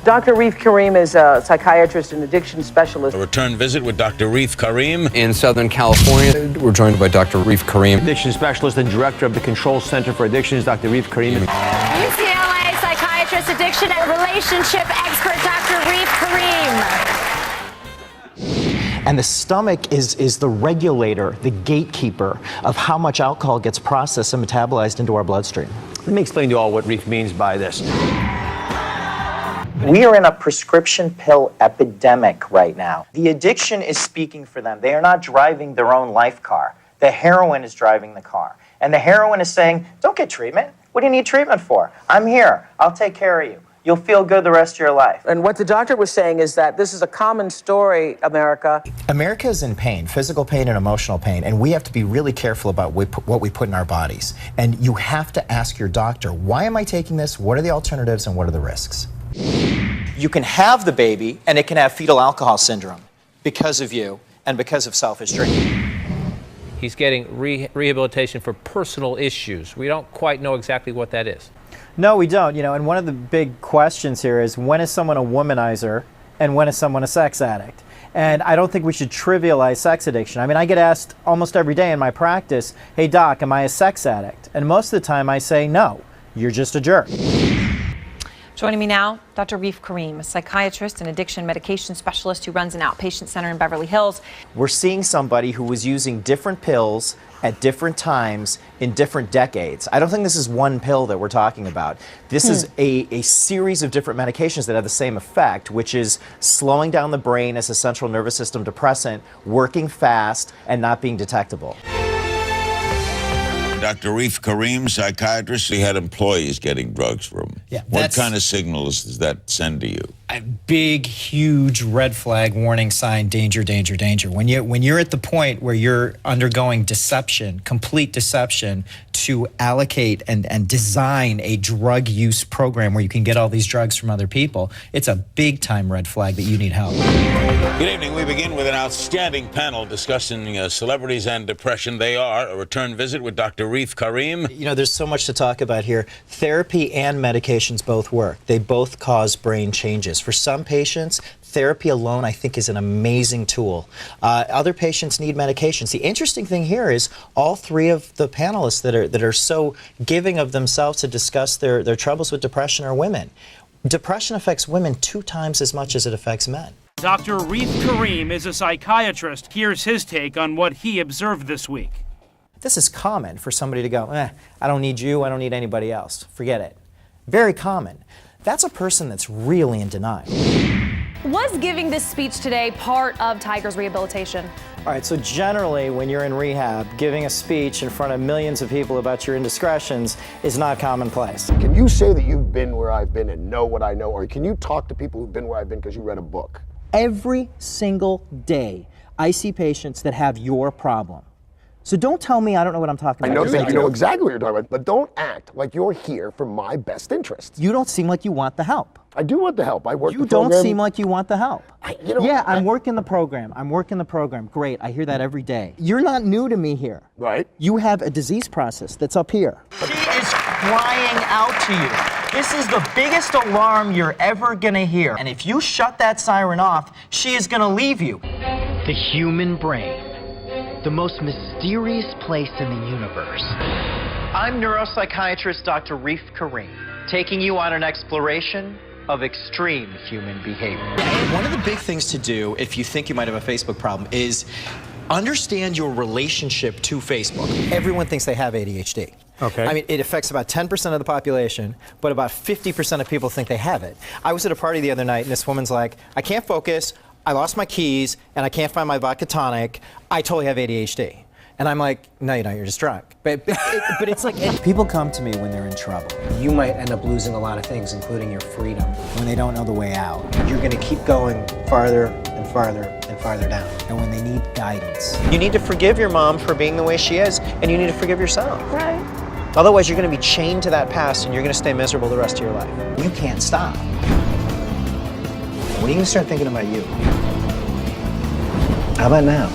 Dr. Reef Karim is a psychiatrist and addiction specialist. A return visit with Dr. Reef Karim. In Southern California, we're joined by Dr. Reef Karim. Addiction specialist and director of the Control Center for Addictions, Dr. Reef Karim. UCLA psychiatrist, addiction and relationship expert, Dr. Reef Karim. And the stomach is the regulator, the gatekeeper of how much alcohol gets processed and metabolized into our bloodstream. Let me explain to you all what Reef means by this. We are in a prescription pill epidemic right now. The addiction is speaking for them. They are not driving their own life car. The heroin is driving the car. And the heroin is saying, don't get treatment. What do you need treatment for? I'm here. I'll take care of you. You'll feel good the rest of your life. And what the doctor was saying is that this is a common story, America. America is in pain, physical pain and emotional pain, and we have to be really careful about what we put in our bodies. And you have to ask your doctor, why am I taking this? What are the alternatives and what are the risks? You can have the baby, and it can have fetal alcohol syndrome because of you and because of selfish drinking. He's getting rehabilitation for personal issues. We don't quite know exactly what that is. No, we don't. You know, and one of the big questions here is, when is someone a womanizer and when is someone a sex addict? And I don't think we should trivialize sex addiction. I mean, I get asked almost every day in my practice, hey doc, am I a sex addict? And most of the time I say, no, you're just a jerk. Joining me now, Dr. Reef Karim, a psychiatrist and addiction medication specialist who runs an outpatient center in Beverly Hills. We're seeing somebody who was using different pills at different times in different decades. I don't think this is one pill that we're talking about. This is a series of different medications that have the same effect, which is slowing down the brain as a central nervous system depressant, working fast, and not being detectable. Dr. Reef Karim, psychiatrist, he had employees getting drugs from him. Yeah, what kind of signals does that send to you? A big, huge red flag, warning sign, danger, danger, danger. When you're at the point where you're undergoing deception, complete deception, to allocate and design a drug use program where you can get all these drugs from other people, it's a big time red flag that you need help. Good evening. We begin with an outstanding panel discussing celebrities and depression. They are a return visit with Dr. Reef Karim. You know, there's so much to talk about here. Therapy and medications both work. They both cause brain changes. For some patients, therapy alone, I think, is an amazing tool. Other patients need medications. The interesting thing here is all three of the panelists that are so giving of themselves to discuss their troubles with depression are women. Depression affects women 2 times as much as it affects men. Dr. Reef Karim is a psychiatrist. Here's his take on what he observed this week. This is common for somebody to go, I don't need you, I don't need anybody else. Forget it. Very common. That's a person that's really in denial. Was giving this speech today part of Tiger's rehabilitation? All right, so generally when you're in rehab, giving a speech in front of millions of people about your indiscretions is not commonplace. Can you say that you've been where I've been and know what I know, or can you talk to people who've been where I've been because you read a book? Every single day, I see patients that have your problem. So don't tell me I don't know what I'm talking about. I know that you know exactly what you're talking about, but don't act like you're here for my best interest. You don't seem like you want the help. I do want the help. I work the program. You don't seem like you want the help. I'm working the program. I'm working the program. Great, I hear that every day. You're not new to me here. Right. You have a disease process that's up here. She is crying out to you. This is the biggest alarm you're ever gonna hear. And if you shut that siren off, she is gonna leave you. The human brain. The most mysterious place in the universe. I'm neuropsychiatrist Dr. Reef Karim, taking you on an exploration of extreme human behavior. One of the big things to do if you think you might have a Facebook problem is understand your relationship to Facebook. Everyone thinks they have ADHD. Okay. I mean, it affects about 10% of the population, but about 50% of people think they have it. I was at a party the other night, and this woman's like, I can't focus, I lost my keys, and I can't find my vodka tonic. I totally have ADHD. And I'm like, no, you don't, you're just drunk. But it's like, people come to me when they're in trouble. You might end up losing a lot of things, including your freedom, when they don't know the way out. You're gonna keep going farther and farther and farther down. And when they need guidance. You need to forgive your mom for being the way she is, and you need to forgive yourself. Right. Otherwise, you're gonna be chained to that past, and you're gonna stay miserable the rest of your life. You can't stop. When are you gonna start thinking about you? How about now?